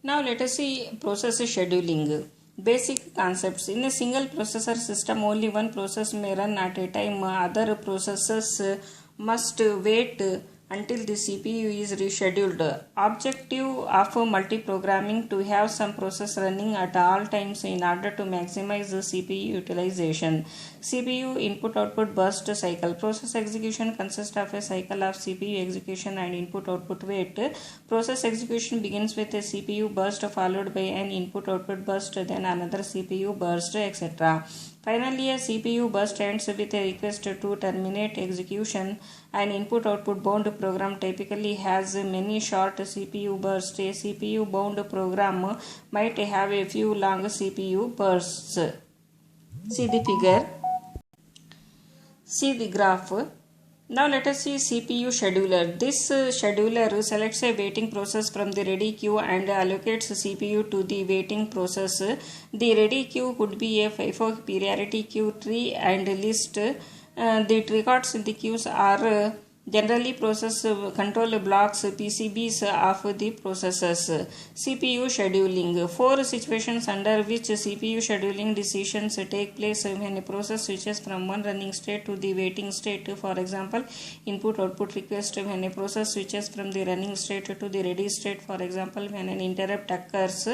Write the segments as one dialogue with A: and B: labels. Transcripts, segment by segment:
A: Now let us see process scheduling. Basic concepts. In a single processor system, only one process may run at a time. Other processes must wait until the CPU is rescheduled. Objective of multiprogramming to have some process running at all times in order to maximize the CPU utilization. CPU input-output burst cycle. Process execution consists of a cycle of CPU execution and input-output wait. Process execution begins with a CPU burst followed by an input-output burst, then another CPU burst, etc. Finally, a CPU burst ends with a request to terminate execution. An input-output bound program typically has many short CPU bursts. A CPU bound program might have a few long CPU bursts. See the figure. See the graph. Now let us see CPU scheduler. This scheduler selects a waiting process from the ready queue and allocates CPU to the waiting process. The ready queue could be a FIFO priority queue tree and list. The records in the queues are generally process control blocks PCBs of the processors. CPU scheduling. 4 situations under which CPU scheduling decisions take place when a process switches from one running state to the waiting state. For example, input output request when a process switches from the running state to the ready state. For example, when an interrupt occurs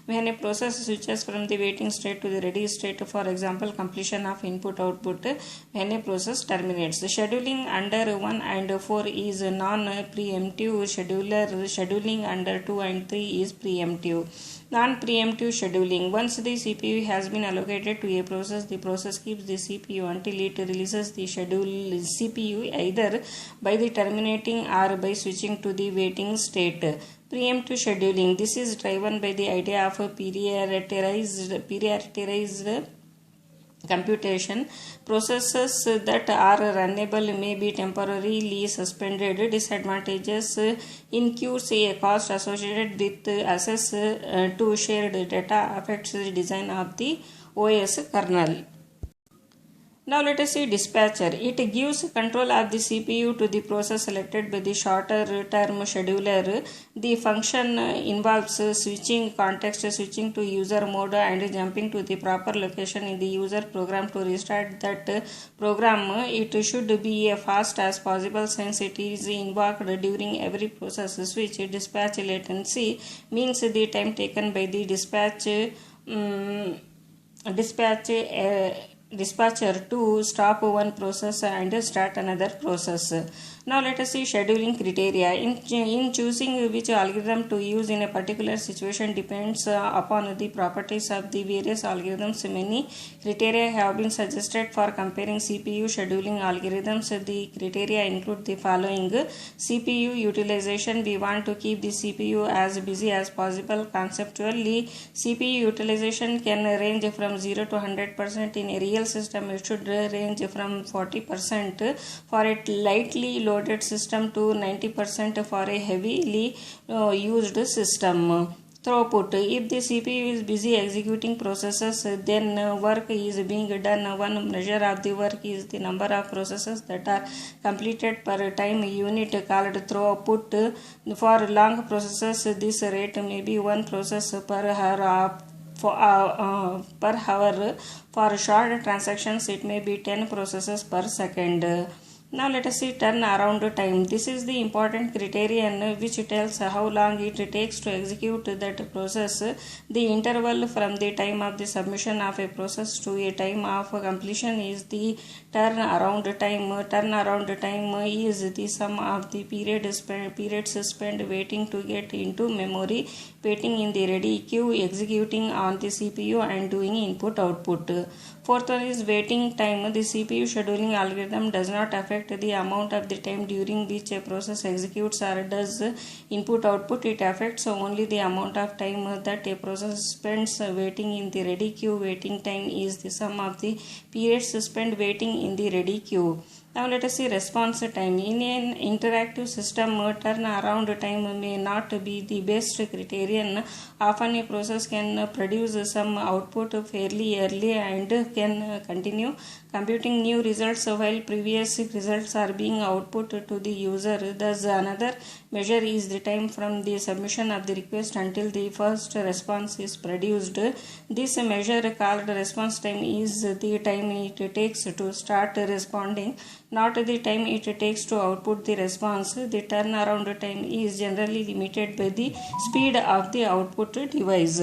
A: when a process switches from the waiting state to the ready state. For example, completion of input output when a process terminates. Scheduling under 1 and 4 is non-preemptive. Scheduling under 2 and 3 is preemptive. Non-preemptive scheduling. Once the CPU has been allocated to a process, the process keeps the CPU until it releases the scheduled CPU either by the terminating or by switching to the waiting state. Preemptive scheduling. This is driven by the idea of prioritized computation. Processes that are runnable may be temporarily suspended. Disadvantages includes a cost associated with access to shared data affects the design of the OS kernel. Now let us see dispatcher. It gives control of the CPU to the process selected by the shorter term scheduler. The function involves switching context, switching to user mode and jumping to the proper location in the user program to restart that program. It should be as fast as possible since it is invoked during every process switch. Dispatch latency means the time taken by the dispatcher to stop one process and start another process. Now let us see scheduling criteria. In choosing which algorithm to use in a particular situation depends upon the properties of the various algorithms. Many criteria have been suggested for comparing CPU scheduling algorithms. The criteria include the following. CPU utilization. We want to keep the CPU as busy as possible. Conceptually, CPU utilization can range from 0 to 100%. In a real system, it should range from 40% for a lightly loaded system to 90% for a heavily used system. Throughput. If the CPU is busy executing processes, then work is being done. One measure of the work is the number of processes that are completed per time unit called throughput. For long processes, this rate may be 1 process per hour. Per hour. For short transactions, it may be 10 processes per second. Now let us see turnaround time. This is the important criterion which tells how long it takes to execute that process. The interval from the time of the submission of a process to a time of completion is the turnaround time. Turnaround time is the sum of the periods spent waiting to get into memory, waiting in the ready queue, executing on the CPU and doing input output. Fourth one is waiting time. The CPU scheduling algorithm does not affect the amount of the time during which a process executes or does input output. It affects only the amount of time that a process spends waiting in the ready queue. Waiting time is the sum of the periods spent waiting in the ready queue. Now let us see response time. In an interactive system, turnaround time may not be the best criterion. Often a process can produce some output fairly early and can continue computing new results while previous results are being output to the user. Thus, another measure is the time from the submission of the request until the first response is produced. This measure called response time is the time it takes to start responding, not the time it takes to output the response. The turnaround time is generally limited by the speed of the output device.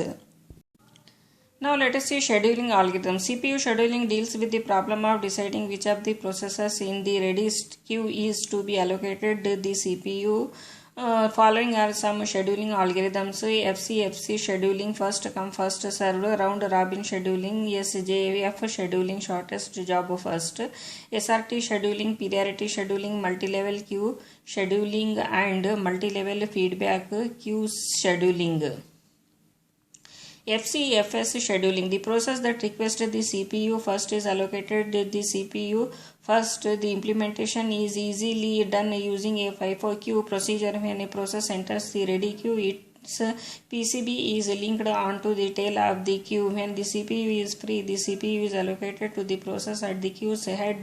A: Now let us see scheduling algorithm. CPU scheduling deals with the problem of deciding which of the processors in the ready queue is to be allocated the CPU. Following are some scheduling algorithms: FCFC scheduling, first come first served; round robin scheduling; SJF scheduling, shortest job first; SRT scheduling, priority scheduling; multi-level queue scheduling, and multi-level feedback queue scheduling. FCFS scheduling, the process that requests the CPU first is allocated the CPU first. The implementation is easily done using a FIFO queue procedure. When a process enters the ready queue, its PCB is linked onto the tail of the queue. When the CPU is free, the CPU is allocated to the process at the queue's head.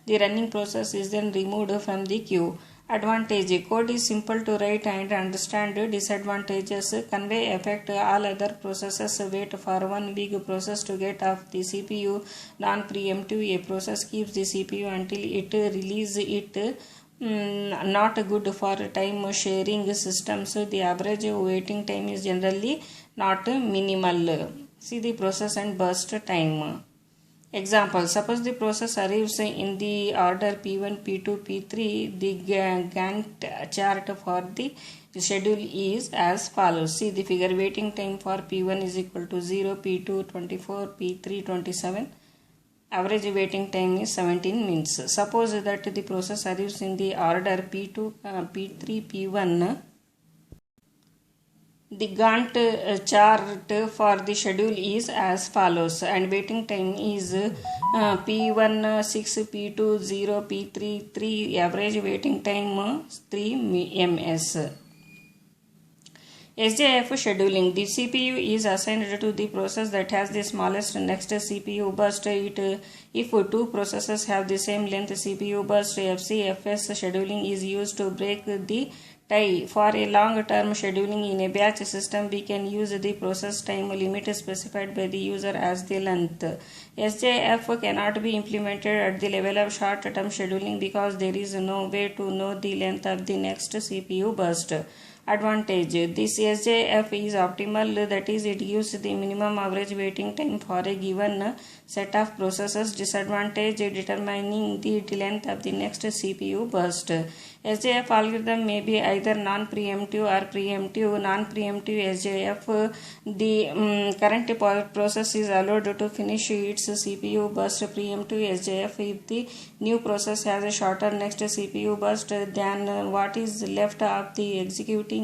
A: The running process is then removed from the queue. Advantage: code is simple to write and understand. Disadvantages: convey effect. All other processes wait for one big process to get off the CPU. Non-preemptive: a process keeps the CPU until it releases it. Not good for time sharing systems. The average waiting time is generally not minimal. See the process and burst time. Example: suppose the process arrives in the order P1, P2, P3. The Gantt chart for the schedule is as follows. See the figure. Waiting time for P1 is equal to 0, P2 24, P3 27. Average waiting time is 17 minutes. Suppose that the process arrives in the order P2, P3, P1. The Gantt chart for the schedule is as follows, and waiting time is P1 6, P2 0, P3 3. Average waiting time 3 ms. SJF scheduling, the CPU is assigned to the process that has the smallest next CPU burst. If two processes have the same length CPU burst, FCFS scheduling is used to break the tie. For a long-term scheduling in a batch system, we can use the process time limit specified by the user as the length. SJF cannot be implemented at the level of short-term scheduling because there is no way to know the length of the next CPU burst. Advantage: this SJF is optimal, that is, it gives the minimum average waiting time for a given set of processes. Disadvantage: determining the length of the next CPU burst. SJF algorithm may be either non-preemptive or preemptive. Non-preemptive SJF, the current process is allowed to finish its CPU burst. Preemptive SJF, if the new process has a shorter next CPU burst than what is left of the executing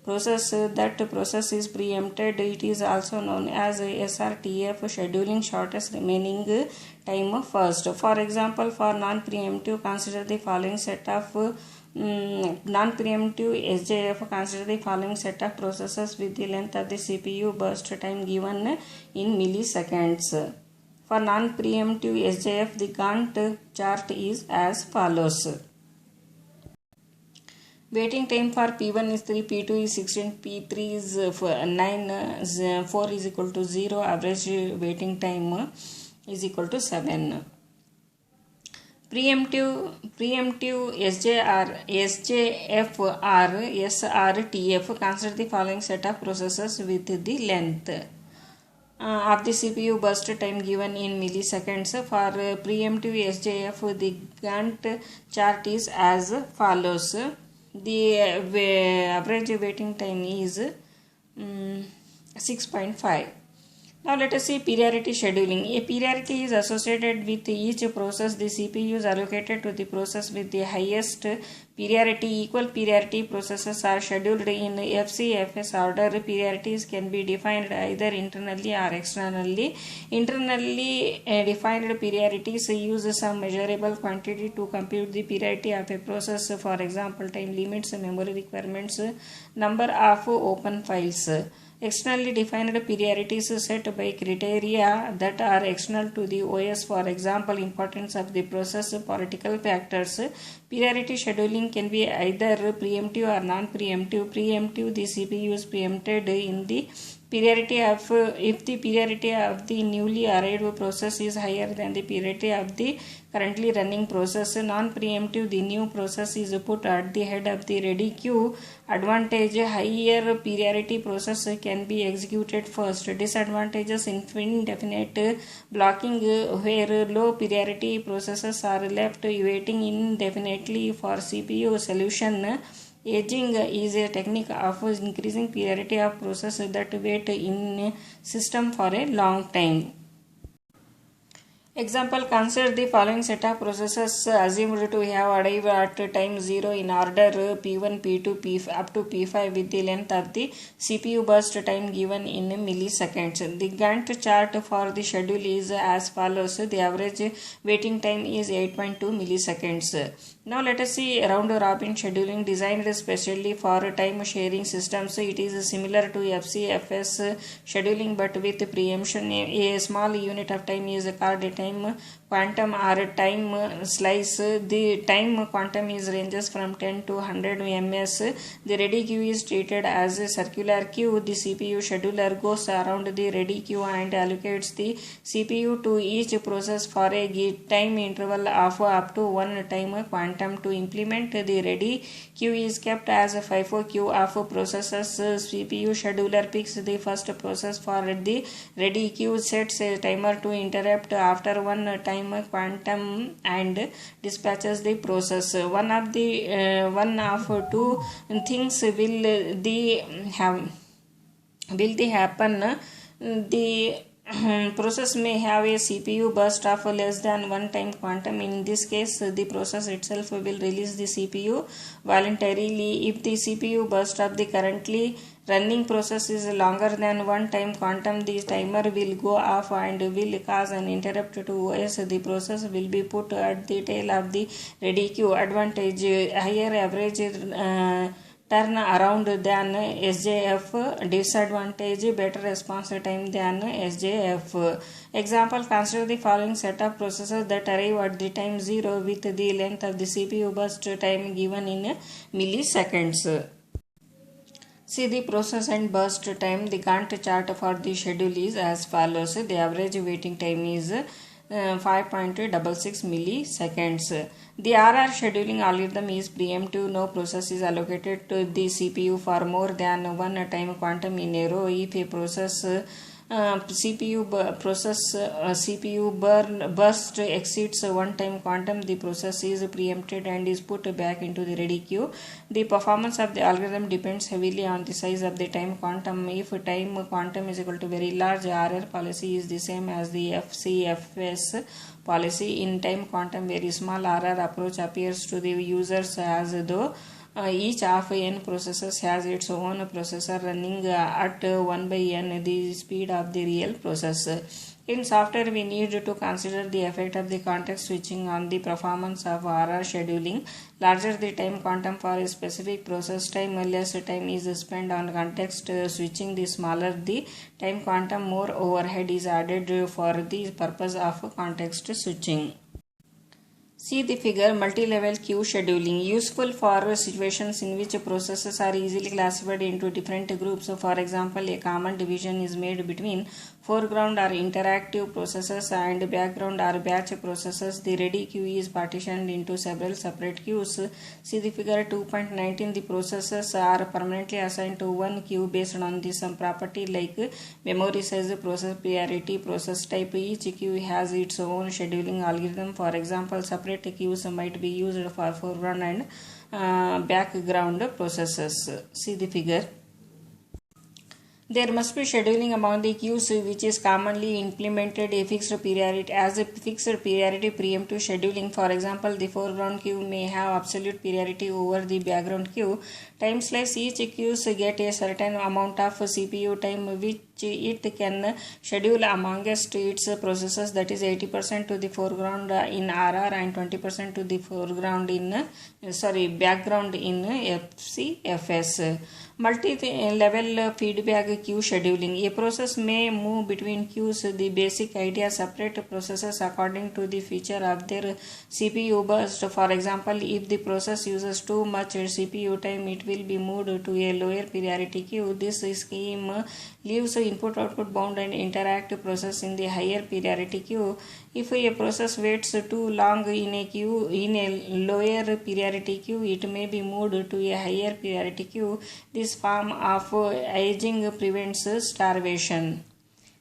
A: process, that process is preempted. It is also known as SRTF, scheduling shortest remaining time first. For example, for non-preemptive, consider the following set of non-preemptive SJF, consider the following set of processes with the length of the CPU burst time given in milliseconds. For non-preemptive SJF, the Gantt chart is as follows. Waiting time for P1 is 3, P2 is 16, P3 is 9, 4 is equal to 0. Average waiting time is equal to 7. Preemptive SJF or SRTF, consider the following set of processes with the length of the CPU burst time given in milliseconds. For preemptive SJF, the Gantt chart is as follows. The average waiting time is 6.5. Now let us see priority scheduling. A priority is associated with each process. The CPU is allocated to the process with the highest priority. Equal priority processes are scheduled in FCFS order. Priorities can be defined either internally or externally. Internally defined priorities use some measurable quantity to compute the priority of a process. For example, time limits, memory requirements, number of open files. Externally defined priorities set by criteria that are external to the OS, for example, importance of the process, political factors. Priority scheduling can be either preemptive or non-preemptive. Preemptive, the CPU is preempted in the priority of if the priority of the newly arrived process is higher than the priority of the currently running process. Non-preemptive, the new process is put at the head of the ready queue. Advantage, higher priority process can be executed first. Disadvantages, indefinite blocking, where low priority processes are left waiting indefinitely for CPU solution. Aging is a technique of increasing priority of processes that wait in system for a long time. Example, consider the following set of processes assumed to have arrived at time 0 in order P1, P2, P up to P5 with the length of the CPU burst time given in milliseconds. The Gantt chart for the schedule is as follows. The average waiting time is 8.2 milliseconds. Now let us see round robin scheduling designed specially for time sharing systems. It is similar to FCFS scheduling but with preemption. A small unit of time is called a time quantum or time slice. The time quantum is ranges from 10 to 100 ms. The ready queue is treated as a circular queue. The CPU scheduler goes around the ready queue and allocates the CPU to each process for a time interval of up to one time quantum. To implement the ready queue is kept as a FIFO queue of processes. CPU scheduler picks the first process for the ready queue, sets a timer to interrupt after one time quantum and dispatches the process. One of two things will happen. The process may have a CPU burst of less than one time quantum. In this case, the process itself will release the CPU voluntarily. If the CPU burst of the currently running process is longer than one time quantum, the timer will go off and will cause an interrupt to OS. The process will be put at the tail of the ready queue. Advantage, higher average turn around than SJF. Disadvantage, better response time than SJF. Example, consider the following set of processes that arrive at the time 0 with the length of the CPU burst time given in milliseconds. See the process and burst time. The Gantt chart for the schedule is as follows. The average waiting time is 5.66 milliseconds. The RR scheduling algorithm is preemptive. No process is allocated to the CPU for more than one time quantum in a row. If a process CPU burst exceeds one time quantum, the process is preempted and is put back into the ready queue. The performance of the algorithm depends heavily on the size of the time quantum. If time quantum is equal to very large, RR policy is the same as the FCFS policy. In time quantum very small, RR approach appears to the users as though each of n processors has its own processor running at 1 by n, the speed of the real process. In software, we need to consider the effect of the context switching on the performance of RR scheduling. Larger the time quantum for a specific process time, less time is spent on context switching. The smaller the time quantum, more overhead is added for the purpose of context switching. See the figure, multi-level queue scheduling, useful for situations in which processes are easily classified into different groups. For example, a common division is made between foreground or interactive processes and background or batch processes. The ready queue is partitioned into several separate queues. See the figure 2.19. The processes are permanently assigned to one queue based on some property like memory size, process priority, process type. Each queue has its own scheduling algorithm. For example, separate queues might be used for foreground and background processes. See the figure. There must be scheduling among the queues which is commonly implemented a fixed priority as a fixed priority preemptive scheduling. For example, the foreground queue may have absolute priority over the background queue. Time slice: each queues get a certain amount of CPU time which it can schedule amongst its processes, that is 80% to the foreground in RR and 20% to the foreground in background in FCFS. Multi-level feedback queue scheduling: a process may move between queues. The basic idea: separate processes according to the feature of their CPU burst. For example, if the process uses too much CPU time, it will be moved to a lower priority queue. This scheme leaves input-output bound and interact process in the higher priority queue. If a process waits too long in a lower priority queue, it may be moved to a higher priority queue. This form of aging prevents starvation.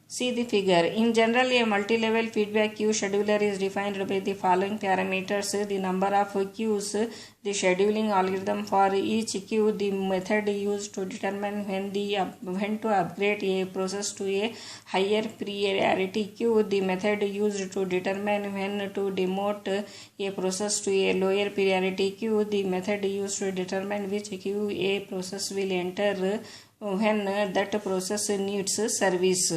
A: See the figure. In general, a multi-level feedback queue scheduler is defined by the following parameters: the number of queues, the scheduling algorithm for each queue, the method used to determine when to upgrade a process to a higher priority queue, the method used to determine when to demote a process to a lower priority queue, the method used to determine which queue a process will enter when that process needs service.